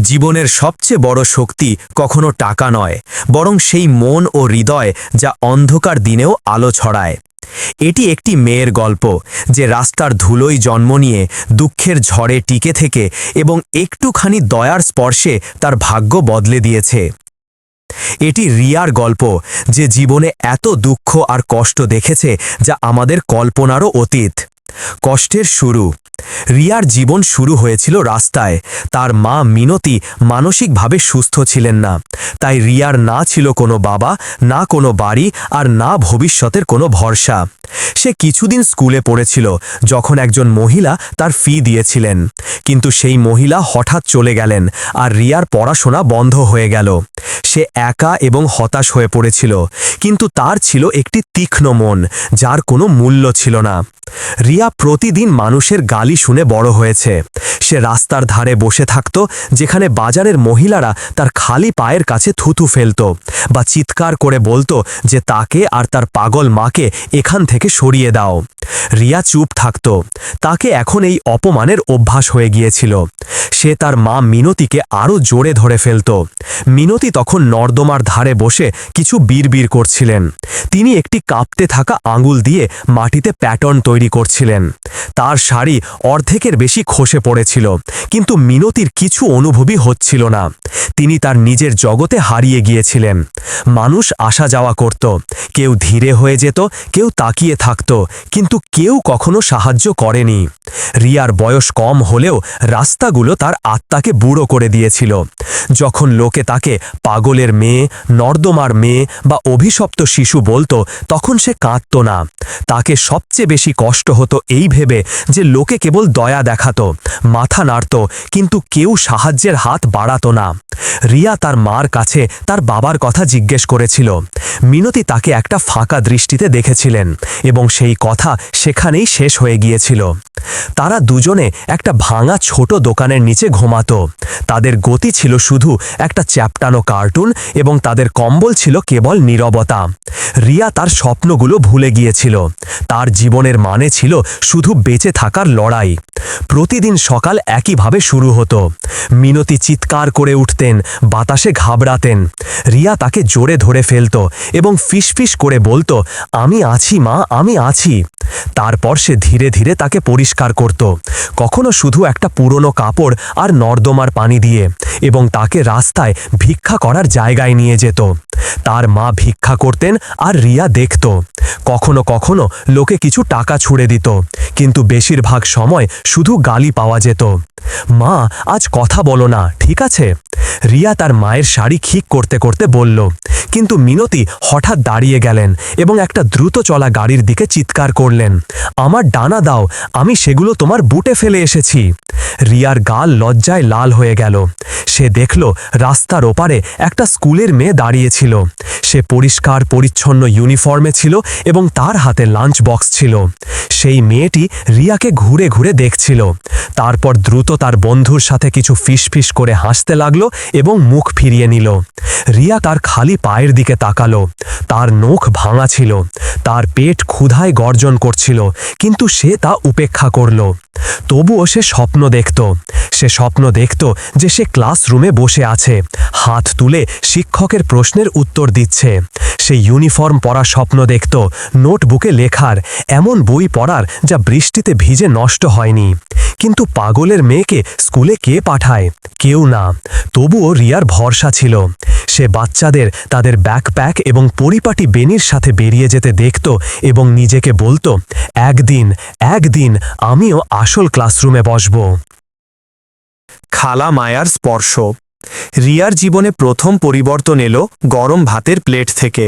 জীবনের সবচেয়ে বড় শক্তি কখনো টাকা নয়, বরং সেই মন ও হৃদয় যা অন্ধকার দিনেও আলো ছড়ায়। এটি একটি মেয়ের গল্প, যে রাস্তার ধুলোয় জন্ম নিয়ে দুঃখের ঝড়ে টিকে থেকে এবং একটুখানি দয়ার স্পর্শে তার ভাগ্য বদলে দিয়েছে। এটি রিয়ার গল্প, যে জীবনে এত দুঃখ আর কষ্ট দেখেছে যা আমাদের কল্পনারও অতীত। কষ্টের শুরু। রিয়ার জীবন শুরু হয়েছিল রাস্তায়। তার মা মিনতি মানসিকভাবে সুস্থ ছিলেন না, তাই রিয়ার না ছিল কোনো বাবা, না কোনো বাড়ি, আর না ভবিষ্যতের কোনো ভরসা। সে কিছুদিন স্কুলে পড়েছিল যখন একজন মহিলা তার ফি দিয়েছিলেন, কিন্তু সেই মহিলা হঠাৎ চলে গেলেন আর রিয়ার পড়াশোনা বন্ধ হয়ে গেল। সে একা এবং হতাশ হয়ে পড়েছিল, কিন্তু তার ছিল একটি তীক্ষ্ণ মন যার কোনো মূল্য ছিল না। রিয়া প্রতিদিন মানুষের গালি শুনে বড় হয়েছে। সে রাস্তার ধারে বসে থাকত, যেখানে বাজারের মহিলারা তার খালি পায়ের কাছে থুতু ফেলত বা চিৎকার করে বলতো যে তাকে আর তার পাগল মাকে এখান থেকে সরিয়ে দাও। রিয়া চুপ থাকত। তাকে এখন এই অপমানের অভ্যাস হয়ে গিয়েছিল। সে তার মা মিনতিকে আরও জোরে ধরে ফেলত। মিনতি তখন নর্দমার ধারে বসে কিছু বিড়বিড় করছিলেন। তিনি একটি কাঁপতে থাকা আঙুল দিয়ে মাটিতে প্যাটার্ন তৈরি করছিলেন। তার শাড়ি অর্ধেকের বেশি খসে পড়েছিল, কিন্তু মিনতির কিছু অনুভবই হচ্ছিল না। তিনি তার নিজের জগতে হারিয়ে গিয়েছিলেন। মানুষ আসা যাওয়া করত, কেউ ধীরে হয়ে যেত, কেউ তাকিয়ে থাকত, কিন্তু কেউ কখনো সাহায্য করেনি। রিয়ার বয়স কম হলেও রাস্তাগুলো তার আত্মাকে বুড়ো করে দিয়েছিল। যখন লোকে তাকে পাগলের মেয়ে, নর্দমার মেয়ে বা অভিশপ্ত শিশু বলতো, তখন সে কাঁদত না। তাকে সবচেয়ে বেশি কষ্ট হতো এই ভেবে যে লোকে কেবল দয়া দেখাতো, মাথা নাড়ত, কিন্তু কেউ সাহায্যের হাত বাড়াতো না। রিয়া তার মার কাছে তার বাবার কথা জিজ্ঞেস করেছিল। মিনতি তাকে একটা ফাঁকা দৃষ্টিতে দেখেছিলেন এবং সেই কথা সেখানেই শেষ হয়ে গিয়েছিল। তারা দুজনে একটা ভাঙা ছোট দোকানের নিচে ঘুমাতো। তাদের গতি ছিল শুধু একটা চ্যাপটানো কার্টুন এবং তাদের কম্বল ছিল কেবল নীরবতা। রিয়া তার স্বপ্নগুলো ভুলে গিয়েছিল। তার জীবনের মানে ছিল শুধু বেঁচে থাকার লড়াই। প্রতিদিন সকাল একইভাবে শুরু হতো। মিনতি চিৎকার করে উঠতেন, বাতাসে ঘাবড়াতেন। রিয়া তাকে জোরে ধরে ফেলত এবং ফিসফিস করে বলতো, আমি আছি মা, আমি আছি। তারপর সে ধীরে ধীরে তাকে পরিষ্কার করত, কখনো শুধু একটা পুরনো কাপড় আর নর্দমার পানি দিয়ে, এবং তাকে রাস্তায় ভিক্ষা করার জায়গায় নিয়ে যেত। তার মা ভিক্ষা করতেন আর রিয়া দেখত। কখনো কখনো লোকে কিছু টাকা ছুঁড়ে দিত, কিন্তু বেশিরভাগ সময় শুধু গালি পাওয়া যেত। মা, আজ কথা বলো না, ঠিক আছে? রিয়া তার মায়ের শাড়ি ঠিক করতে করতে বলল, কিন্তু মিনতি হঠাৎ দাঁড়িয়ে গেলেন এবং একটা দ্রুত চলা গাড়ির দিকে চিৎকার করলেন, আমার ডানা দাও, আমি সেগুলো তোমার বুটে ফেলে এসেছি। রিয়ার গাল লজ্জায় লাল হয়ে গেল। সে দেখল রাস্তার ওপারে একটা স্কুলের মেয়ে দাঁড়িয়েছিল। সে পরিষ্কার পরিচ্ছন্ন ইউনিফর্মে ছিল এবং তার হাতে লাঞ্চ বক্স ছিল। সেই মেয়েটি রিয়াকে ঘুরে ঘুরে দেখছিল। তারপর দ্রুত তার বন্ধুর সাথে কিছু ফিসফিস করে হাসতে লাগলো এবং মুখ ফিরিয়ে নিল। রিয়া তার খালি পায়ের দিকে তাকালো। তার নখ ভাঙা ছিল, তার পেট ক্ষুধায় গর্জন করছিল, কিন্তু সে তা উপেক্ষা করল। তবুও সে স্বপ্ন দেখত। সে স্বপ্ন দেখত যে সে ক্লাসরুমে বসে আছে, হাত তুলে শিক্ষকের প্রশ্নের উত্তর দিচ্ছে। সে ইউনিফর্ম পরা স্বপ্ন দেখত, নোটবুকে লেখার, এমন বই পড়ার যা বৃষ্টিতে ভিজে নষ্ট হয়নি। কিন্তু পাগলের মেয়েকে স্কুলে কে পাঠায়? কেউ না। তবুও রিয়ার ভরসা ছিল। সে বাচ্চাদের তাদের ব্যাকপ্যাক এবং পরিপাটি বেনির সাথে বেরিয়ে যেতে দেখত এবং নিজেকে বলতো, একদিন একদিন আমিও আসল ক্লাসরুমে বসব। খালা মায়ার স্পর্শ। রিয়ার জীবনে প্রথম পরিবর্তন এলো গরম ভাতের প্লেট থেকে।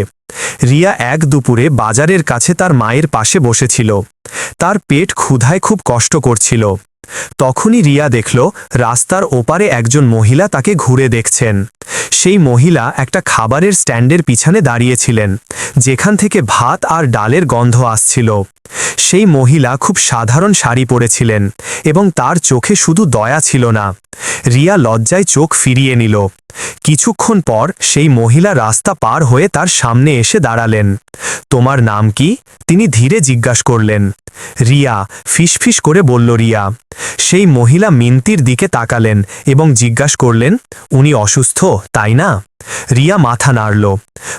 রিয়া এক দুপুরে বাজারের কাছে তার মায়ের পাশে বসেছিল। তার পেট ক্ষুধায় খুব কষ্ট করছিল। তখনই রিয়া দেখল রাস্তার ওপারে একজন মহিলা তাকে ঘুরে দেখছেন। সেই মহিলা একটা খাবারের স্ট্যান্ডের পিছনে দাঁড়িয়েছিলেন, যেখান থেকে ভাত আর ডালের গন্ধ আসছিল। সেই মহিলা খুব সাধারণ শাড়ি পরেছিলেন এবং তার চোখে শুধু দয়া ছিল না। রিয়া লজ্জায় চোখ ফিরিয়ে নিল। কিছুক্ষণ পর সেই মহিলা রাস্তা পার হয়ে তার সামনে এসে দাঁড়ালেন। তোমার নাম কি? তিনি ধীরে জিজ্ঞাসা করলেন। রিয়া, ফিসফিস করে বলল রিয়া। সেই মহিলা মিনতির দিকে তাকালেন এবং জিজ্ঞাসা করলেন, উনি অসুস্থ তাই না? রিয়া মাথা নাড়ল।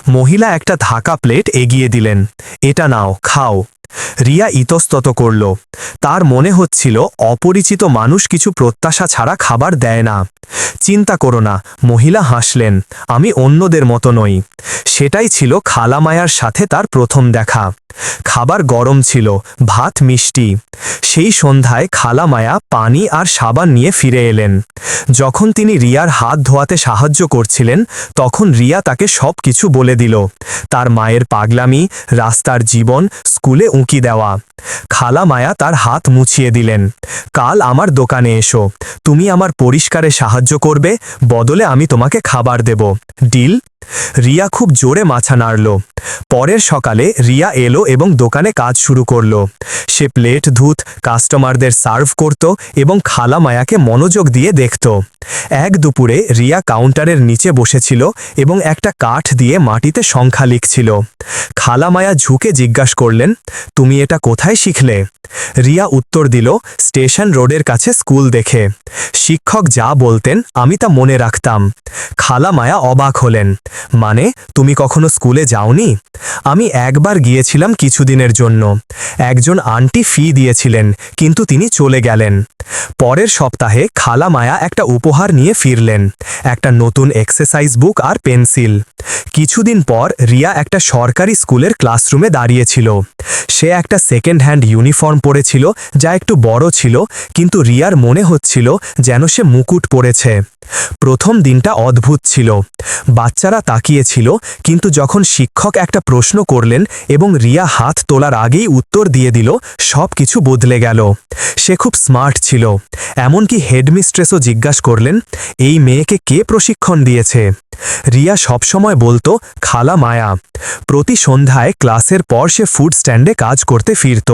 মহিলা একটা ঢাকা প্লেট এগিয়ে দিলেন। এটা নাও, খাও। রিয়া ইতস্তত করল। তার মনে হচ্ছিল অপরিচিত মানুষ কিছু প্রত্যাশা ছাড়া খাবার দেয় না। চিন্তা করো না, মহিলা হাসলেন, আমি অন্যদের মতো নই। সেটাই ছিল খালা মায়ার সাথে তার প্রথম দেখা। খাবার গরম ছিল, ভাত মিষ্টি। সেই সন্ধ্যায় খালা মায়া পানি আর সাবান নিয়ে ফিরে এলেন। যখন তিনি রিয়ার হাত ধোয়াতে সাহায্য করছিলেন, তখন রিয়া তাকে সব কিছু বলে দিল। তার মায়ের পাগলামি, রাস্তার জীবন, স্কুলে উঁকি দেওয়া। খালা মায়া তার হাত মুছিয়ে দিলেন। কাল আমার দোকানে এসো, তুমি আমার পরিষ্কারে সাহায্য করবে, বদলে আমি তোমাকে খাবার দেব। ডিল? রিয়া খুব জোরে মাথা নাড়ল। পরের সকালে রিয়া এলো এবং দোকানে কাজ শুরু করল। সে প্লেট ধুত, কাস্টমারদের সার্ভ করত এবং খালা মায়াকে মনোযোগ দিয়ে দেখত। এক দুপুরে রিয়া কাউন্টারের নিচে বসেছিল এবং একটা কাঠ দিয়ে মাটিতে সংখ্যা লিখছিল। খালা মায়া ঝুঁকে জিজ্ঞাসা করলেন, তুমি এটা কোথায় শিখলে? রিয়া উত্তর দিল, স্টেশন রোডের কাছে স্কুল দেখে। শিক্ষক যা বলতেন আমি তা মনে রাখতাম। খালা মায়া অবাক হলেন। মানে, তুমি কখনো স্কুলে যাওনি? আমি একবার গিয়েছিলাম কিছুদিনের জন্য। একজন আন্টি ফি দিয়েছিলেন, কিন্তু তিনি চলে গেলেন। পরের সপ্তাহে খালা মায়া একটা উপহার নিয়ে ফিরলেন, একটা নতুন এক্সারসাইজ বুক আর পেন্সিল। কিছুদিন পর রিয়া একটা সরকারি স্কুলের ক্লাসরুমে দাঁড়িয়েছিল। সে একটা সেকেন্ড হ্যান্ড ইউনিফর্ম পরেছিল, যা একটু বড় ছিল, কিন্তু রিয়ার মনে হচ্ছিল যেন সে মুকুট পরেছে। প্রথম দিনটা অদ্ভুত ছিল। বাচ্চারা তাকিয়েছিল, কিন্তু যখন শিক্ষক একটা প্রশ্ন করলেন এবং রিয়া হাত তোলার আগেই উত্তর দিয়ে দিল, সব কিছু বদলে গেল। সে খুব স্মার্ট ছিল। এমনকি হেডমিস্ট্রেসও জিজ্ঞাসা করলেন, এই মেয়েকে কে প্রশিক্ষণ দিয়েছে? রিয়া সবসময় বলতো, খালা মায়া। প্রতি সন্ধ্যায় ক্লাসের পর সে ফুড স্ট্যান্ডে কাজ করতে ফিরত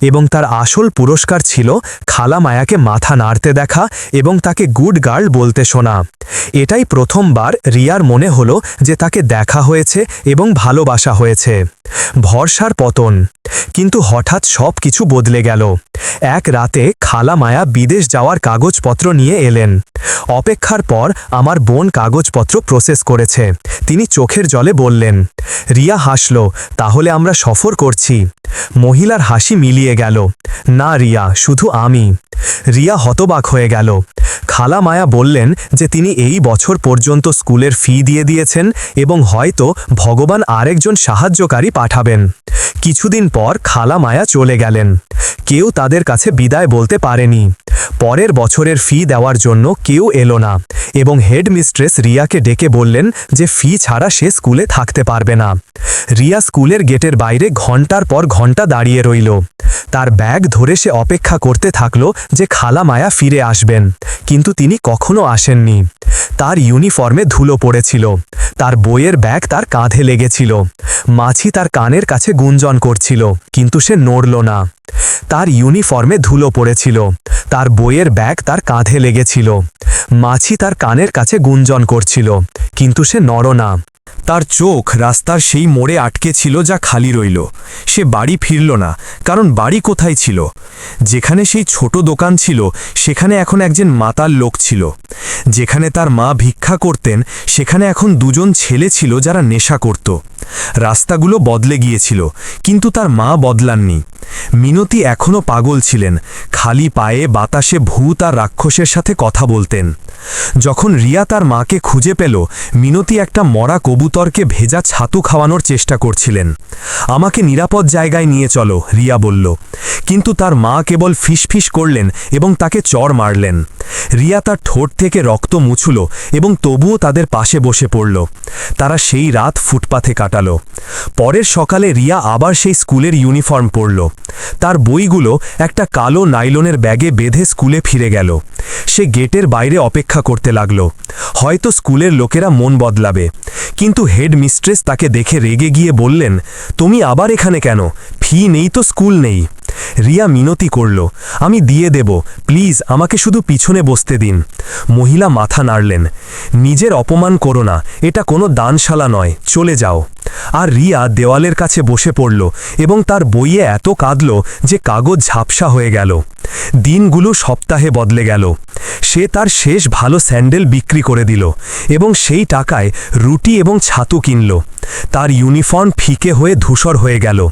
এবং তার আসল পুরস্কার ছিল খালা মায়াকে মাথা নাড়তে দেখা এবং তাকে গুড গার্ল বলতে শোনা। এটাই প্রথমবার রিয়ার মনে হলো যে তাকে দেখা হয়েছে এবং ভালোবাসা হয়েছে। ভরসার পতন। কিন্তু হঠাৎ সব কিছু বদলে গেল। এক রাতে খালা মায়া বিদেশ যাওয়ার কাগজপত্র নিয়ে এলেন। অপেক্ষার পর আমার বোন কাগজপত্র প্রসেস করেছে, তিনি চোখের জলে বললেন। রিয়া হাসল, তাহলে আমরা সফর করছি? মহিলার হাসি মিলিয়ে গেল। না রিয়া, শুধু আমি। রিয়া হতবাক হয়ে গেল। খালা মায়া বললেন যে তিনি এই বছর পর্যন্ত স্কুলের ফি দিয়ে দিয়েছেন এবং হয়তো ভগবান আরেকজন সাহায্যকারী পাঠাবেন। কিছুদিন পর খালা মায়া চলে গেলেন। কেউ তাদের কাছে বিদায় বলতে পারেনি। পরের বছরের ফি দেওয়ার জন্য কেউ এলো না এবং হেডমিস্ট্রেস রিয়াকে ডেকে বললেন যে ফি ছাড়া সে স্কুলে থাকতে পারবে না। রিয়া স্কুলের গেটের বাইরে ঘন্টার পর ঘন্টা দাঁড়িয়ে রইল। তার ব্যাগ ধরে সে অপেক্ষা করতে থাকল যে খালা মায়া ফিরে আসবেন, কিন্তু তিনি কখনো আসেননি। তার ইউনিফর্মে ধুলো পড়েছিল, তার বইয়ের ব্যাগ তার কাঁধে লেগেছিল। মাছি তার কানের কাছে গুঞ্জন করছিল, কিন্তু সে নড়ল না। তার ইউনিফর্মে ধুলো পড়েছিল, তার বইয়ের ব্যাগ তার কাঁধে লেগেছিল। মাছি তার কানের কাছে গুঞ্জন করছিল, কিন্তু সে নড়ল না। তার চোখ রাস্তার সেই মোড়ে আটকে ছিল যা খালি রইল। সে বাড়ি ফিরল না, কারণ বাড়ি কোথায় ছিল? যেখানে সেই ছোট দোকান ছিল সেখানে এখন একজন মাতাল লোক ছিল। যেখানে তার মা ভিক্ষা করতেন সেখানে এখন দুজন ছেলে ছিল যারা নেশা করত। রাস্তাগুলো বদলে গিয়েছিল, কিন্তু তার মা বদলাননি। মিনতি এখনও পাগল ছিলেন, খালি পায়ে বাতাসে ভূত আর রাক্ষসের সাথে কথা বলতেন। যখন রিয়া তার মাকে খুঁজে পেল, মিনতি একটা মরা কবুতরকে ভেজা ছাতু খাওয়ানোর চেষ্টা করছিলেন। আমাকে নিরাপদ জায়গায় নিয়ে চলো, রিয়া বলল। কিন্তু তার মা কেবল ফিসফিস করলেন এবং তাকে চড় মারলেন। রিয়া তার ঠোঁট থেকে রক্ত মুছল এবং তবুও তাদের পাশে বসে পড়ল। তারা সেই রাত ফুটপাথে কাটাল। পরের সকালে রিয়া আবার সেই স্কুলের ইউনিফর্ম পরল। তার বইগুলো একটা কালো নাইলনের ব্যাগে বেঁধে স্কুলে ফিরে গেল। সে গেটের বাইরে অপেক্ষা করতে লাগল, হয়তো স্কুলের লোকেরা মন বদলাবে। কিন্তু হেডমিস্ট্রেস তাকে দেখে রেগে গিয়ে বললেন, তুমি আবার এখানে কেন? ফি নেই তো স্কুল নেই। রিয়া মিনতি করল, আমি দিয়ে দেব, প্লিজ আমাকে শুধু পিছনে বসতে দিন। মহিলা মাথা নাড়লেন, নিজের অপমান করো না, এটা কোনো দানশালা নয়, চলে যাও। আর রিয়া দেওয়ালের কাছে বসে পড়ল এবং তার বইয়ে এত কাঁদল যে কাগজ ঝাপসা হয়ে গেল। দিনগুলো সপ্তাহে বদলে গেল। সে তার শেষ ভালো স্যান্ডেল বিক্রি করে দিল এবং সেই টাকায় রুটি এবং ছাতু কিনল। তার ইউনিফর্ম ফিকে হয়ে ধূসর হয়ে গেল।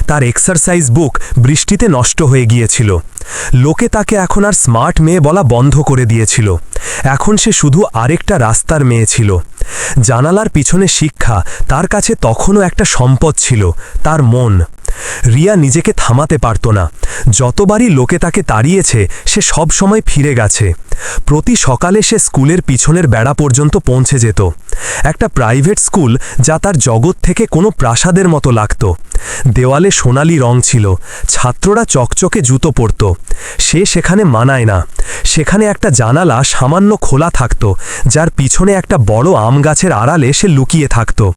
তার এক্সারসাইজ বুক বৃষ্টিতে নষ্ট হয়ে গিয়েছিল। লোকে তাকে এখন আর স্মার্ট মেয়ে বলা বন্ধ করে দিয়েছিল। এখন সে শুধু আরেকটা রাস্তার মেয়ে ছিল। জানালার পিছনে শিক্ষা তার কাছে তখনও একটা সম্পদ ছিল, তার মন। রিয়া নিজেকে থামাতে পারত না। যতবারই লোকে তাকে তাড়িয়েছে সে সব সময় ফিরে গেছে। প্রতি সকালে সে স্কুলের পিছনের বেড়া পর্যন্ত পৌঁছে যেত। একটা প্রাইভেট স্কুল যা তার জগৎ থেকে কোনো প্রাসাদের মতো লাগত। দেওয়ালে সোনালি রং ছিল, ছাত্ররা চকচকে জুতো পরত। সে সেখানে মানায় না। সেখানে একটা জানালা সামান্য খোলা থাকত, যার পিছনে একটা বড় আম গাছের আড়ালে সে লুকিয়ে থাকত।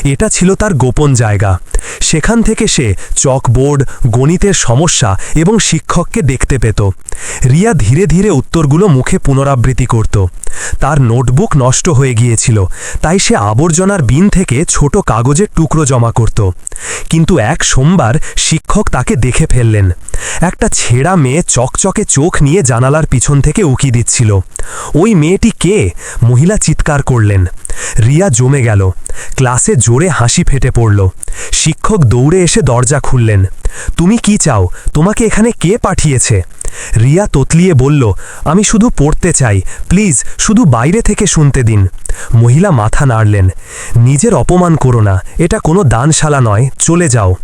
এটা ছিল তার গোপন জায়গা। সেখান থেকে সে চকবোর্ড, গণিতের সমস্যা এবং শিক্ষককে দেখতে পেত। রিয়া ধীরে ধীরে উত্তরগুলো মুখে পুনরাবৃত্তি করত। তার নোটবুক নষ্ট হয়ে গিয়েছিল, তাই সে আবর্জনার বিন থেকে ছোট কাগজের টুকরো জমা করত। কিন্তু এক সোমবার শিক্ষক তাকে দেখে ফেললেন। একটা ছেঁড়া মেয়ে চকচকে চোখ নিয়ে জানালার পিছন থেকে উকি দিচ্ছিল। ওই মেয়েটি কে? মহিলা চিৎকার করলেন। রিয়া জমে গেল। ক্লাসে জোরে হাসি ফেটে পড়ল। শিক্ষক দৌড়ে এসে দরজা খুললেন। তুমি কি চাও? তোমাকে এখানে কে পাঠিয়েছে? রিয়া তোতলিয়ে বলল, আমি শুধু পড়তে চাই, প্লিজ শুধু বাইরে থেকে শুনতে দিন। মহিলা মাথা নাড়লেন, নিজের অপমান করো না, এটা কোনো দানশালা নয়, চলে যাও।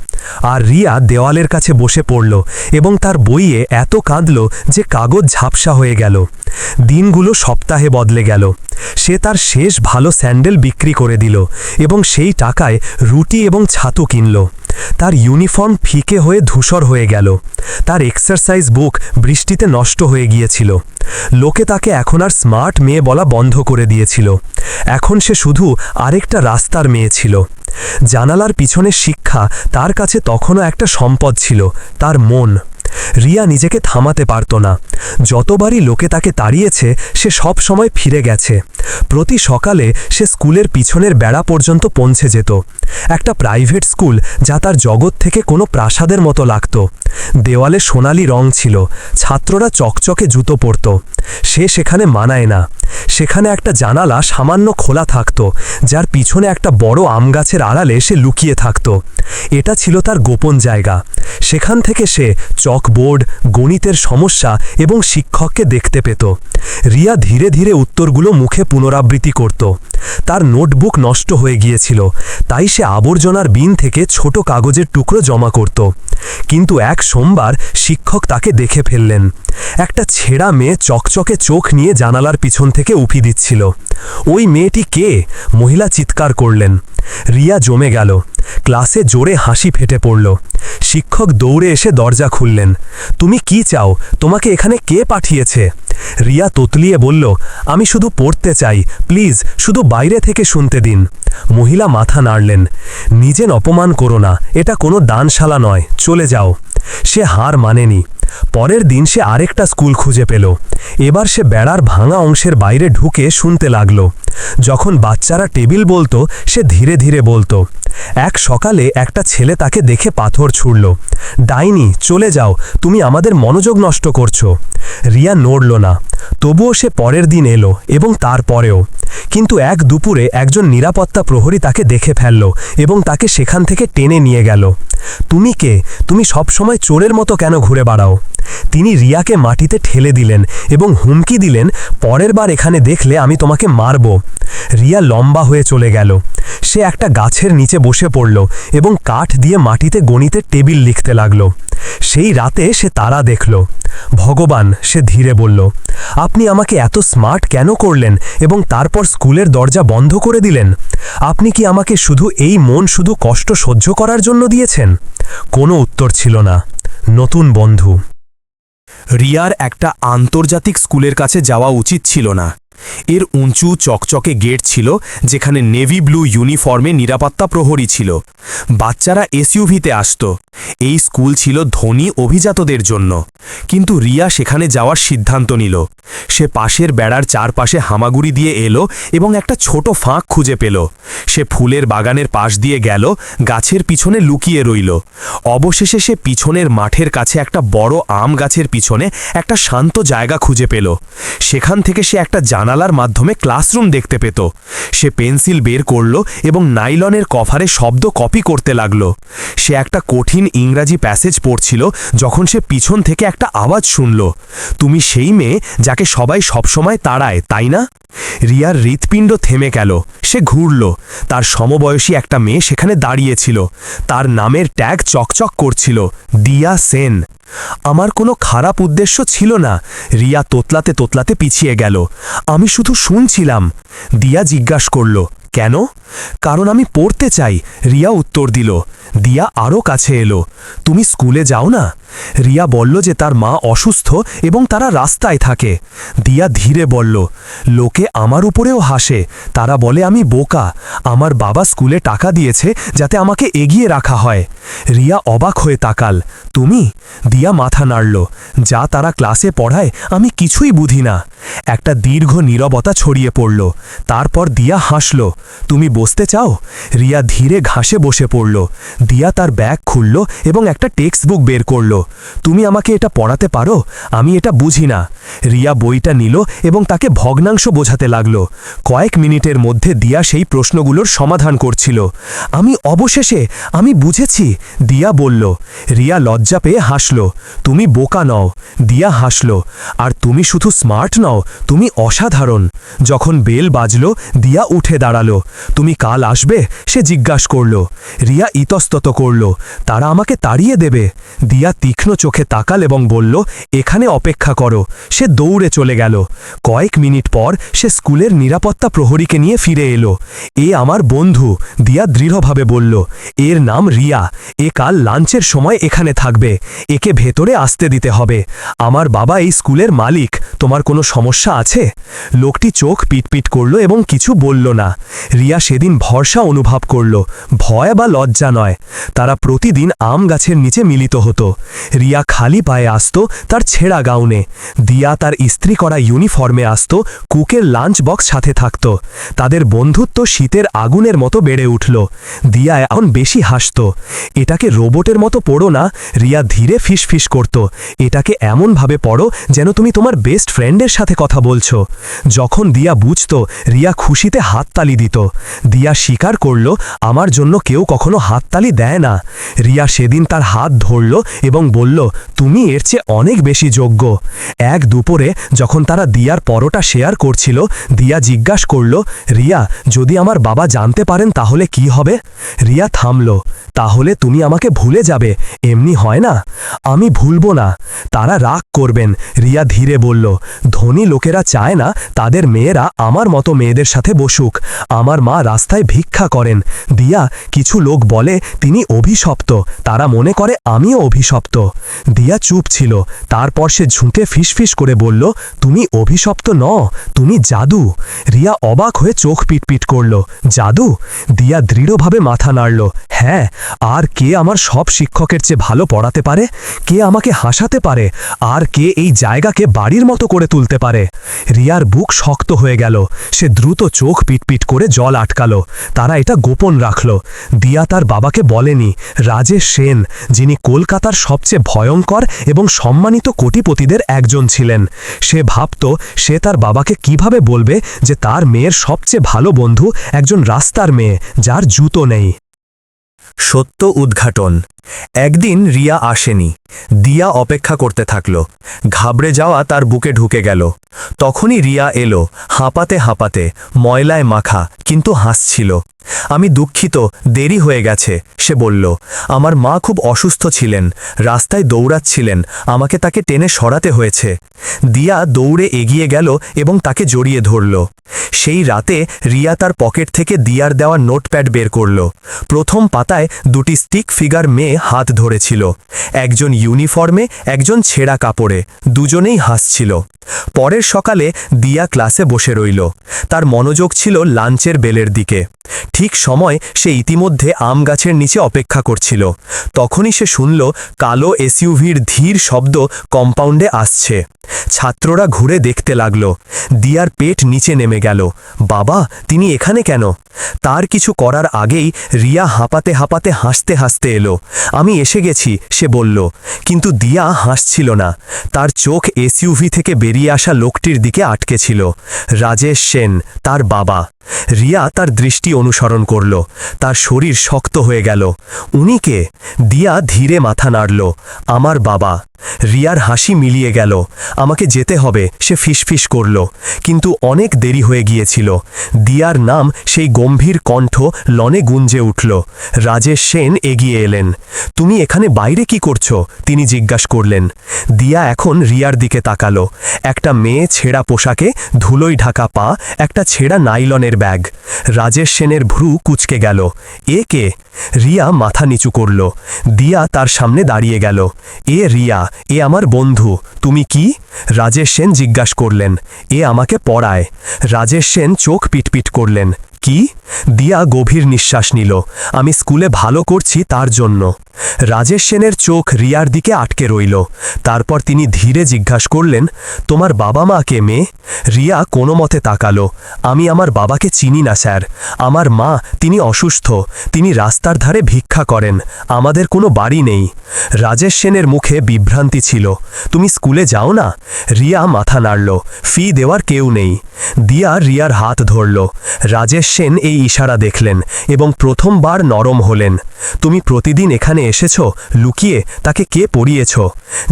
আর রিয়া দেওয়ালের কাছে বসে পড়ল এবং তার বইয়ে এত কাঁদল যে কাগজ ঝাপসা হয়ে গেল। দিনগুলো সপ্তাহে বদলে গেল। সে তার শেষ ভালো স্যান্ডেল বিক্রি করে দিল এবং সেই টাকায় রুটি এবং ছাতু কিনল। তার ইউনিফর্ম ফিকে হয়ে ধূসর হয়ে গেল। তার এক্সারসাইজ বুক বৃষ্টিতে নষ্ট হয়ে গিয়েছিল। লোকে তাকে এখন আর স্মার্ট মেয়ে বলা বন্ধ করে দিয়েছিল। এখন সে শুধু আরেকটা রাস্তার মেয়ে ছিল। জানালার পিছনে শিক্ষা তার কাছে তখনও একটা সম্পদ ছিল, তার মন। রিয়া নিজেকে থামাতে পারত না। যতবারই লোকে তাকে তাড়িয়েছে সে সব সময় ফিরে গেছে। প্রতি সকালে সে স্কুলের পিছনের বেড়া পর্যন্ত পৌঁছে যেত। একটা প্রাইভেট স্কুল যা তার জগৎ থেকে কোনো প্রাসাদের মতো লাগত। দেওয়ালে সোনালি রং ছিল, ছাত্ররা চকচকে জুতো পরত। সে সেখানে মানায় না। সেখানে একটা জানালা সামান্য খোলা থাকত, যার পিছনে একটা বড় আম গাছের আড়ালে সে লুকিয়ে থাকত। এটা ছিল তার গোপন জায়গা। সেখান থেকে সে চকবোর্ড, গণিতের সমস্যা এবং শিক্ষককে দেখতে পেত। রিয়া ধীরে ধীরে উত্তরগুলো মুখে পুনরাবৃত্তি করত। তার নোটবুক নষ্ট হয়ে গিয়েছিল, তাই সে আবর্জনার বিন থেকে ছোট কাগজের টুকরো জমা করত। কিন্তু এক সোমবার শিক্ষক তাকে দেখে ফেললেন। একটা ছেঁড়া মেয়ে চকচকে চোখ নিয়ে জানালার পিছন থেকে উকি দিচ্ছিল। ওই মেয়েটি কে? মহিলা চিৎকার করলেন। রিয়া জমে গেল। ক্লাসে জোরে হাসি ফেটে পড়ল। শিক্ষক দৌড়ে এসে দরজা খুললেন। তুমি কি চাও? তোমাকে এখানে কে পাঠিয়েছে? রিয়া তোতলিয়ে বলল, আমি শুধু পড়তে চাই, প্লিজ শুধু বাইরে থেকে শুনতে দিন। মহিলা মাথা নাড়লেন, নিজের অপমান করো না, এটা কোনো দানশালা নয়, চলে যাও। সে হার মানেনি। পরের দিন সে আরেকটা স্কুল খুঁজে পেল। এবার সে বেড়ার ভাঙা অংশের বাইরে ঢুকে শুনতে লাগলো। যখন বাচ্চারা টেবিল বলতো সে ধীরে ধীরে বলতো। এক সকালে একটা ছেলে তাকে দেখে পাথর ছুঁড়ল। ডাইনি, চলে যাও, তুমি আমাদের মনোযোগ নষ্ট করছো। রিয়া নড়ল না। তবুও সে পরের দিন এলো এবং তারপরেও। কিন্তু এক দুপুরে একজন নিরাপত্তা প্রহরী তাকে দেখে ফেলল এবং তাকে সেখান থেকে টেনে নিয়ে গেল। তুমি কে? তুমি সবসময় চোরের মতো কেন ঘুরে বেড়াও? তিনি রিয়াকে মাটিতে ঠেলে দিলেন এবং হুমকি দিলেন, পরের বার এখানে দেখলে আমি তোমাকে মারব। রিয়া লম্বা হয়ে চলে গেল। সে একটা গাছের নিচে বসে পড়ল এবং কাঠ দিয়ে মাটিতে গণিতের টেবিল লিখতে লাগল। সেই রাতে সে তারা দেখল। ভগবান, সে ধীরে বলল, আপনি আমাকে এত স্মার্ট কেন করলেন এবং তারপর স্কুলের দরজা বন্ধ করে দিলেন? আপনি কি আমাকে শুধু এই মন শুধু কষ্ট সহ্য করার জন্য দিয়েছেন? কোনো উত্তর ছিল না। নতুন বন্ধু। রিয়ার একটা আন্তর্জাতিক স্কুলের কাছে যাওয়া উচিত ছিল না। এর উঁচু চকচকে গেট ছিল, যেখানে নেভি ব্লু ইউনিফর্মে নিরাপত্তা প্রহরী ছিল। বাচ্চারা এসইউভিতে আসত। এই স্কুল ছিল ধনী অভিজাতদের জন্য। কিন্তু রিয়া সেখানে যাওয়ার সিদ্ধান্ত নিল। সে পাশের বেড়ার চারপাশে হামাগুড়ি দিয়ে এলো এবং একটা ছোট ফাঁক খুঁজে পেল। সে ফুলের বাগানের পাশ দিয়ে গেল, গাছের পিছনে লুকিয়ে রইল। অবশেষে সে পিছনের মাঠের কাছে একটা বড় আম গাছের পিছনে একটা শান্ত জায়গা খুঁজে পেল। সেখান থেকে সে একটা জানালার মাধ্যমে ক্লাসরুম দেখতে পেত। সে পেন্সিল বের করল এবং নাইলনের কভারে শব্দ কপি করতে লাগল। সে একটা কঠিন ইংরাজি প্যাসেজ পড়ছিল যখন সে পিছন থেকে একটা আওয়াজ শুনল, তুমি সেই মেয়ে যাকে সবাই সবসময় তাড়ায়, তাই না? রিয়ার হৃৎপিণ্ড থেমে গেল। সে ঘুরল। তার সমবয়সী একটা মেয়ে সেখানে দাঁড়িয়েছিল। তার নামের ট্যাগ চকচক করছিল, দিয়া সেন। আমার কোনো খারাপ উদ্দেশ্য ছিল না। রিয়া তোতলাতে তোতলাতে পিছিয়ে গেল। আমি শুধু শুনছিলাম। দিয়া জিজ্ঞাসা করল, কেন? কারণ আমি পড়তে চাই, রিয়া উত্তর দিল। দিয়া আরও কাছে এলো, তুমি স্কুলে যাও না? রিয়া বলল যে তার মা অসুস্থ এবং তারা রাস্তায় থাকে। দিয়া ধীরে বলল, লোকে আমার উপরেও হাসে। তারা বলে আমি বোকা। আমার বাবা স্কুলে টাকা দিয়েছে যাতে আমাকে এগিয়ে রাখা হয়। রিয়া অবাক হয়ে তাকাল। তুমি? দিয়া মাথা নাড়ল। যা তারা ক্লাসে পড়ায় আমি কিছুই বুঝি না। একটা দীর্ঘ নীরবতা ছড়িয়ে পড়ল। তারপর দিয়া হাসল। তুমি বসতে চাও? রিয়া ধীরে ঘাসে বসে পড়ল। দিয়া তার ব্যাগ খুলল এবং একটা টেক্সট বুক বের করল। তুমি আমাকে এটা পড়াতে পারো? আমি এটা বুঝি না। রিয়া বইটা নিল এবং তাকে ভগ্নাংশ বোঝাতে লাগল। কয়েক মিনিটের মধ্যে দিয়া সেই প্রশ্নগুলোর সমাধান করছিল। আমি বুঝেছি, দিয়া বলল। রিয়া লজ্জা পেয়ে হাসল। তুমি বোকা নও। দিয়া হাসল। আর তুমি শুধু স্মার্ট নও, তুমি অসাধারণ। যখন বেল বাজল, দিয়া উঠে দাঁড়ালো। তুমি কাল আসবে? সে জিজ্ঞাসা করল। রিয়া ইতস্তত করল, তারা আমাকে তাড়িয়ে দেবে। দিয়া তীক্ষ্ণ চোখে তাকাল এবং বলল, এখানে অপেক্ষা করো। সে দৌড়ে চলে গেল। কয়েক মিনিট পর সে স্কুলের নিরাপত্তা প্রহরীকে নিয়ে ফিরে এলো। এ আমার বন্ধু, দিয়া দৃঢ়ভাবে বলল। এর নাম রিয়া। এ কাল লাঞ্চের সময় এখানে থাকবে। একে ভেতরে আসতে দিতে হবে। আমার বাবা এই স্কুলের মালিক। তোমার কোনো সমস্যা আছে? লোকটি চোখ পিটপিট করল এবং কিছু বলল না। রিয়া সেদিন ভরসা অনুভব করল, ভয় বা লজ্জা নয়। তারা প্রতিদিন আম গাছের নিচে মিলিত হতো। রিয়া খালি পায়ে আসত, তার ছেঁড়া গাউনে। দিয়া তার ইস্ত্রি করা ইউনিফর্মে আসত, কুকের লাঞ্চ বক্স সাথে থাকত। তাদের বন্ধুত্ব শীতের আগুনের মতো বেড়ে উঠল। দিয়া এখন বেশি হাসত। এটাকে রোবটের মতো পড়ো না, রিয়া ধীরে ফিসফিস করত। এটাকে এমনভাবে পড়ো যেন তুমি তোমার বেস্ট ফ্রেন্ডের সাথে কথা বলছো। যখন দিয়া বুঝত, রিয়া খুশিতে হাততালি দিত। দিয়া স্বীকার করল, আমার জন্য কেউ কখনো হাততালি দেয় না। রিয়া সেদিন তার হাত ধরল এবং বলল, তুমি এর চেয়ে অনেক বেশি যোগ্য। এক দুপুরে যখন তারা দিয়ার পরোটা শেয়ার করছিল, দিয়া জিজ্ঞাসা করল, রিয়া, যদি আমার বাবা জানতে পারেন তাহলে কি হবে? রিয়া থামল। তাহলে তুমি আমাকে ভুলে যাবে। এমনি হয় না। আমি ভুলবো না। তারা রাগ করবেন। রিয়া ধীরে বলল, ধনী লোকেরা চায় না তাদের মেয়েরা আমার মতো মেয়েদের সাথে বসুক। আমার মা রাস্তায় ভিক্ষা করেন। দিয়া, কিছু লোক বলে তিনি অভিশপ্ত। তারা মনে করে আমিও অভিশপ্ত। দিয়া চুপ ছিল। তারপর সে ঝুঁকে ফিসফিস করে বলল, তুমি অভিশপ্ত নও, তুমি জাদু। রিয়া অবাক হয়ে চোখ পিটপিট করল। জাদু? দিয়া দৃঢ়ভাবে মাথা নাড়ল। হ্যাঁ। আর কে আমার সব শিক্ষকের চেয়ে ভালো পড়াতে পারে? কে আমাকে হাসাতে পারে? আর কে এই জায়গাকে বাড়ির মতো করে তুলতে পারে? রিয়ার বুক শক্ত হয়ে গেল। সে দ্রুত চোখ পিটপিট করে জল আটকালো। তারা এটা গোপন রাখল। দিয়া তার বাবাকে বলেনি। রাজেশ সেন, যিনি কলকাতার সবচেয়ে ভয়ঙ্কর এবং সম্মানিত কোটিপতিদের একজন ছিলেন। সে ভাবত সে তার বাবাকে কিভাবে বলবে যে তার মেয়ের সবচেয়ে ভালো বন্ধু একজন রাস্তার মেয়ে, যার জুতো নেই। সত্য উদ্ঘাটন। একদিন রিয়া আসেনি। দিয়া অপেক্ষা করতে থাকল। ঘাবড়ে যাওয়া তার বুকে ঢুকে গেল। তখনই রিয়া এলো, হাঁপাতে হাঁপাতে, ময়লায় মাখা, কিন্তু হাসছিল। আমি দুঃখিত, দেরি হয়ে গেছে, সে বলল। আমার মা খুব অসুস্থ ছিলেন, রাস্তায় দৌড়াচ্ছিলেন, আমাকে তাকে টেনে সরাতে হয়েছে। দিয়া দৌড়ে এগিয়ে গেল এবং তাকে জড়িয়ে ধরল। সেই রাতে রিয়া তার পকেট থেকে দিয়ার দেওয়া নোটপ্যাড বের করল। প্রথম পাতায় দুটি স্টিক ফিগার মেয়ে হাত ধরেছিল। একজন ইউনিফর্মে, একজন ছেঁড়া কাপড়ে, দুজনেই হাসছিল। পরের সকালে দিয়া ক্লাসে বসে রইল। তার মনোযোগ ছিল লাঞ্চের বেলের দিকে। ঠিক সময় সে ইতিমধ্যে আম গাছের নিচে অপেক্ষা করছিল। তখনই সে শুনল কালো এসইউভির ধীর শব্দ কম্পাউন্ডে আসছে। ছাত্ররা ঘুরে দেখতে লাগল। দিয়ার পেট নিচে নেমে গেল। বাবা, তিনি এখানে কেন? তার কিছু করার আগেই রিয়া হাঁপাতে হাঁপাতে হাসতে হাসতে এলো। আমি এসে গেছি, সে বলল। কিন্তু দিয়া হাসছিল না। তার চোখ এসইউভি থেকে বেরিয়ে আসা লোকটির দিকে আটকে ছিল। রাজেশ সেন, তার বাবা। রিয়া তার দৃষ্টি অনুসরণ করল। তার শরীর শক্ত হয়ে গেল। উনি কে? দিয়া ধীরে মাথা নাড়ল। আমার বাবা। রিয়ার হাসি মিলিয়ে গেল। আমাকে যেতে হবে, সে ফিসফিস করল। কিন্তু অনেক দেরি হয়ে গিয়েছিল। দিয়ার নাম সেই গম্ভীর কণ্ঠ লনে গুঞ্জে উঠল। রাজেশ সেন এগিয়ে এলেন। তুমি এখানে বাইরে কি করছো? তিনি জিজ্ঞাসা করলেন। দিয়া এখন রিয়ার দিকে তাকালো। একটা মেয়ে ছেঁড়া পোশাকে, ধুলোয় ঢাকা পা, একটা ছেঁড়া নাইলনের ব্যাগ। রাজেশ সেনের ভ্রু কুঁচকে গেল। এ কে? রিয়া মাথা নিচু করল। দিয়া তার সামনে দাঁড়িয়ে গেল। এ রিয়া, এ আমার বন্ধু। তুমি কি? রাজেশ সেন জিজ্ঞাসা করলেন। এ আমাকে পড়ায়। রাজেশ সেন চোখ পিটপিট করলেন। কি? দিয়া গভীর নিঃশ্বাস নিল। আমি স্কুলে ভালো করছি তার জন্য। রাজেশ সেনের চোখ রিয়ার দিকে আটকে রইল। তারপর তিনি ধীরে জিজ্ঞাসা করলেন, তোমার বাবা মা কে মেয়ে? রিয়া কোনো মতে তাকালো। আমি আমার বাবাকে চিনি না স্যার। আমার মা, তিনি অসুস্থ। তিনি রাস্তার ধারে ভিক্ষা করেন। আমাদের কোনো বাড়ি নেই। রাজেশ সেনের মুখে বিভ্রান্তি ছিল। তুমি স্কুলে যাও না? রিয়া মাথা নাড়ল। ফি দেওয়ার কেউ নেই। দিয়া রিয়ার হাত ধরল। রাজেশ সেন এই ইশারা দেখলেন এবং প্রথমবার নরম হলেন। তুমি প্রতিদিন এখানে এসেছ লুকিয়ে? তাকে কে পড়িয়েছ?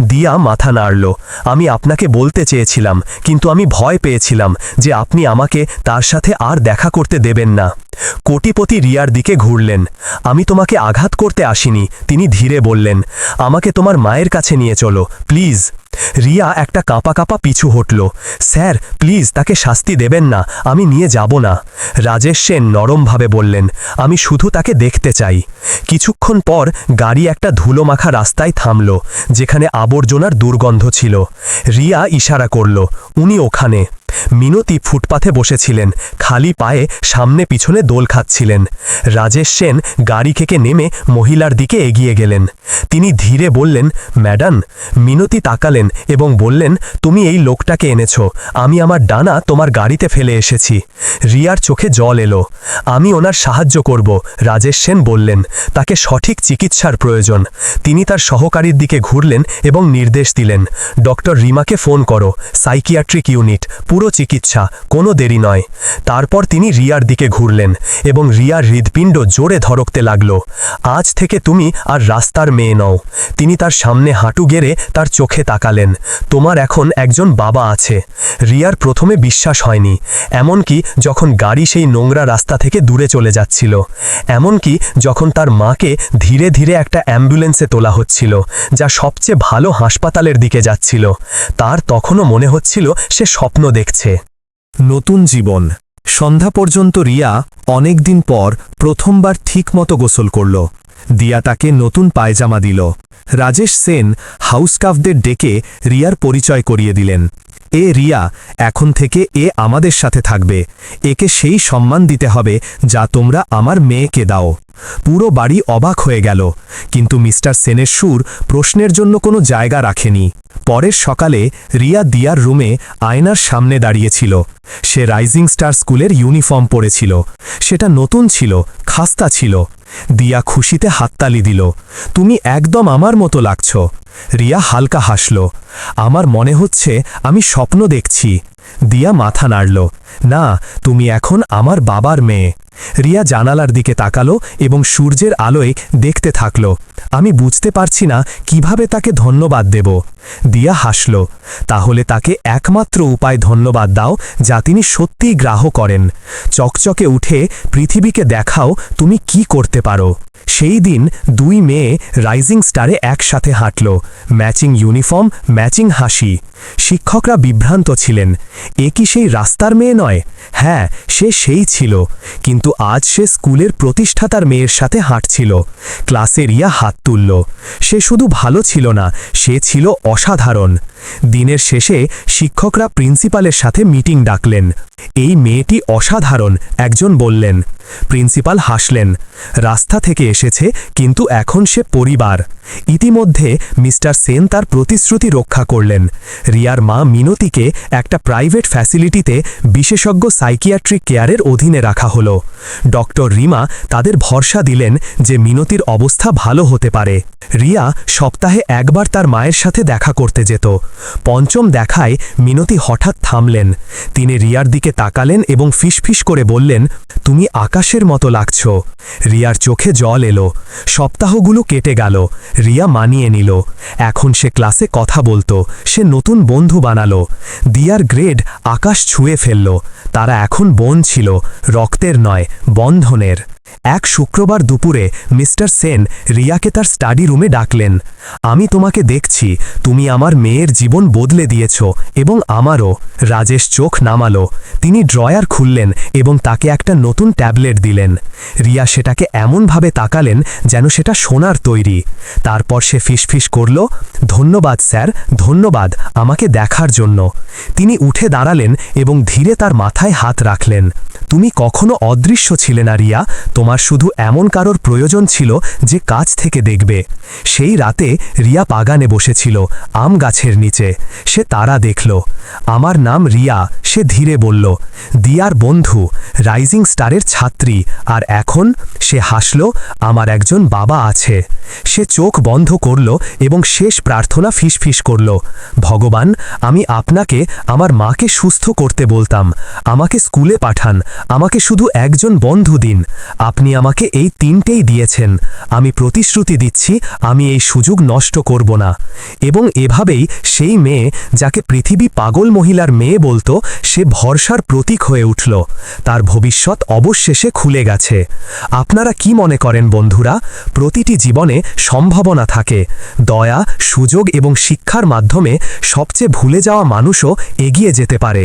দিয়া মাথা নাড়ল। আমি আপনাকে বলতে চেয়েছিলাম, কিন্তু আমি ভয় পেয়েছিলাম যে আপনি আমাকে তার সাথে আর দেখা করতে দেবেন না। কোটিপতি রিয়ার দিকে ঘুরলেন। আমি তোমাকে আঘাত করতে আসিনি, তিনি ধীরে বললেন। আমাকে তোমার মায়ের কাছে নিয়ে চলো প্লিজ। রিয়া একটা কাঁপা কাঁপা পিছু হটল। স্যার প্লিজ, তাকে শাস্তি দেবেন না, আমি নিয়ে যাব না। রাজেশ সেন নরমভাবে বললেন, আমি শুধু তাকে দেখতে চাই। কিছুক্ষণ পর গাড়ি একটা ধুলোমাখা রাস্তায় থামল, যেখানে আবর্জনার দুর্গন্ধ ছিল। রিয়া ইশারা করল, উনি ওখানে। মিনতি ফুটপাথে বসেছিলেন, খালি পায়ে সামনে পিছনে দোল খাচ্ছিলেন। রাজেশ সেন গাড়ি থেকে নেমে মহিলার দিকে এগিয়ে গেলেন। তিনি ধীরে বললেন, ম্যাডাম। মিনতি তাকালেন এবং বললেন, তুমি এই লোকটাকে এনেছ। আমি আমার ডানা তোমার গাড়িতে ফেলে এসেছি। রিয়ার চোখে জল এলো। আমি ওনার সাহায্য করব, রাজেশ সেন বললেন। তাকে সঠিক চিকিৎসার প্রয়োজন। তিনি তার সহকারীর দিকে ঘুরলেন এবং নির্দেশ দিলেন, ডক্টর রিমাকে ফোন করো, সাইকিয়াট্রিক ইউনিট, পুরো চিকিৎসা, কোনো দেরি নয়। তারপর তিনি রিয়ার দিকে ঘুরলেন এবং রিয়ার হৃৎপিণ্ড জোরে ধড়কতে লাগল। আজ থেকে তুমি আর রাস্তার মেয়ে নও। তিনি তার সামনে হাঁটু গেড়ে তার চোখে তাকালেন। তোমার এখন একজন বাবা আছে। রিয়ার প্রথমে বিশ্বাস হয়নি, এমনকি যখন গাড়ি সেই নোংরা রাস্তা থেকে দূরে চলে যাচ্ছিল, এমনকি যখন তার মাকে ধীরে ধীরে একটা অ্যাম্বুলেন্সে তোলা হচ্ছিল, যা সবচেয়ে ভালো হাসপাতালের দিকে যাচ্ছিল। তার তখনও মনে হচ্ছিল সে স্বপ্ন দেখছে। নতুন জীবন। সন্ধ্যা পর্যন্ত রিয়া অনেক দিন পর প্রথমবার ঠিকমতো গোসল করল। দিয়া তাকে নতুন পায়জামা দিল। রাজেশ সেন হাউসকাফদের ডেকে রিয়ার পরিচয় করিয়ে দিলেন। এ রিয়া, এখন থেকে এ আমাদের সাথে থাকবে। একে সেই সম্মান দিতে হবে যা তোমরা আমার মেয়েকে দাও। পুরো বাড়ি অবাক হয়ে গেল, কিন্তু মিস্টার সেনের সুর প্রশ্নের জন্য কোনো জায়গা রাখেনি। পরের সকালে রিয়া দিয়ার রুমে আয়নার সামনে দাঁড়িয়েছিল। সে রাইজিং স্টার স্কুলের ইউনিফর্ম পরেছিল। সেটা নতুন ছিল, খাস্তা ছিল। দিয়া খুশিতে হাততালি দিল। তুমি একদম আমার মতো লাগছ। রিয়া হালকা হাসল। আমার মনে হচ্ছে আমি স্বপ্ন দেখছি। দিয়া মাথা নাড়ল। না, তুমি এখন আমার বাবার মেয়ে। রিয়া জানালার দিকে তাকালো এবং সূর্যের আলোয় দেখতে থাকল। আমি বুঝতে পারছি না কিভাবে তাকে ধন্যবাদ দেব। দিয়া হাসল। তাহলে তাকে একমাত্র উপায় ধন্যবাদ দাও যা তিনি সত্যিই গ্রাহ্য করেন। চকচকে উঠে পৃথিবীকে দেখাও তুমি কি করতে পারো। সেই দিন দুই মেয়ে রাইজিং স্টারে একসাথে হাঁটল, ম্যাচিং ইউনিফর্ম, ম্যাচিং হাসি। শিক্ষকরা বিভ্রান্ত ছিলেন, এ কি সেই রাস্তার মেয়ে নয়? হ্যাঁ, সে সেই ছিল, কিন্তু আজ সে স্কুলের প্রতিষ্ঠাতার মেয়ের সাথে হাঁটছিল। ক্লাসে রিয়া হাত তুলল। সে শুধু ভালো ছিল না, সে ছিল অসাধারণ। দিনের শেষে শিক্ষকরা প্রিন্সিপালের সাথে মিটিং ডাকলেন। এই মেয়েটি অসাধারণ, একজন বললেন। প্রিন্সিপাল হাসলেন। রাস্তা থেকে এসেছে, কিন্তু এখন সে পরিবার। ইতিমধ্যে মিস্টার সেন তার প্রতিশ্রুতি রক্ষা করলেন। রিয়ার মা মিনতিকে একটা প্রাইভেট ফ্যাসিলিটিতে বিশেষজ্ঞ সাইকিয়াট্রিক কেয়ারের অধীনে রাখা হলো। ডক্টর রিমা তাদের ভরসা দিলেন যে মিনতির অবস্থা ভালো হতে পারে। রিয়া সপ্তাহে একবার তার মায়ের সাথে দেখা করতে যেত। পঞ্চম দেখায় মিনতি হঠাৎ থামলেন। তিনি রিয়ার দিকে তাকালেন এবং ফিসফিস করে বললেন, তুমি আকাশের মতো লাগছ। রিয়ার চোখে জল এলো। সপ্তাহগুলো কেটে গেল। রিয়া মানিয়ে নিল। এখন সে ক্লাসে কথা বলতো, সে নতুন বন্ধু বানালো। দিয়ার গ্রেড আকাশ ছুঁয়ে ফেলল। তারা এখন বোন ছিল, রক্তের নয়, বন্ধনের। এক শুক্রবার দুপুরে মিস্টার সেন রিয়াকে তার স্টাডি রুমে ডাকলেন। আমি তোমাকে দেখছি, তুমি আমার মেয়ের জীবন বদলে দিয়েছ, এবং আমারও। রাজেশ চোখ নামালো। তিনি ড্রয়ার খুললেন এবং তাকে একটা নতুন ট্যাবলেট দিলেন। রিয়া সেটাকে এমনভাবে তাকালেন যেন সেটা সোনার তৈরি। তারপর সে ফিসফিস করল, ধন্যবাদ স্যার, ধন্যবাদ আমাকে দেখার জন্য। তিনি উঠে দাঁড়ালেন এবং ধীরে তার মাথায় হাত রাখলেন। তুমি কখনো অদৃশ্য ছিলে না রিয়া, তোমার শুধু এমন কারোর প্রয়োজন ছিল যে কাছ থেকে দেখবে। সেই রাতে রিয়া বাগানে বসেছিল, আম গাছের নিচে। সে তারা দেখল। আমার নাম রিয়া, সে ধীরে বলল। দিয়ার বন্ধু, রাইজিং স্টারের ছাত্রী, আর এখন? সে হাসল, আমার একজন বাবা আছে। সে চোখ বন্ধ করল এবং শেষ প্রার্থনা ফিসফিস করল, ভগবান, আমি আপনাকে আমার মাকে সুস্থ করতে বলতাম। আমাকে স্কুলে পাঠান, আমাকে শুধু একজন বন্ধু দিন। আপনি আমাকে এই তিনটেই দিয়েছেন। আমি প্রতিশ্রুতি দিচ্ছি, আমি এই সুযোগ নষ্ট করব না। এবং এভাবেই সেই মেয়ে, যাকে পৃথিবী পাগল মহিলার মেয়ে বলতো, সে ভরসার প্রতীক হয়ে উঠল। তার ভবিষ্যৎ অবশেষে খুলে গেছে। আপনারা কি মনে করেন বন্ধুরা? প্রতিটি জীবনে সম্ভাবনা থাকে। দয়া, সুযোগ এবং শিক্ষার মাধ্যমে সবচেয়ে ভুলে যাওয়া মানুষও এগিয়ে যেতে পারে।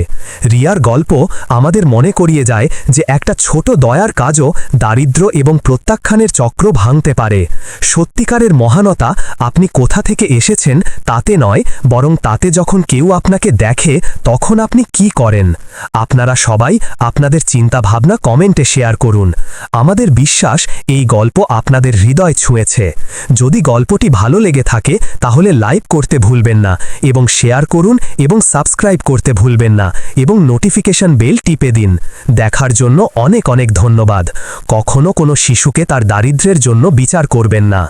রিয়ার গল্প আমাদের মনে করিয়ে যায় যে একটা ছোট দয়ার কাজও দারিদ্র্য এবং প্রত্যাখ্যানের চক্র ভাঙতে পারে। সত্যিকারের মহানতা আপনি কোথা থেকে এসেছেন তাতে নয়, বরং তাতে যখন কেউ আপনাকে দেখে তখন আপনি কি করেন। আপনারা সবাই আপনাদের চিন্তাভাবনা কমেন্টে শেয়ার করুন। আমাদের বিশ্বাস এই গল্প আপনাদের হৃদয় ছুঁয়েছে। যদি গল্পটি ভালো লেগে থাকে তাহলে লাইক করতে ভুলবেন না, এবং শেয়ার করুন, এবং সাবস্ক্রাইব করতে ভুলবেন না, এবং নোটিফিকেশন বেল টিপে দিন। দেখার জন্য অনেক অনেক ধন্যবাদ। কখনো কোনো শিশুকে তার দারিদ্র্যের জন্য বিচার করবেন না।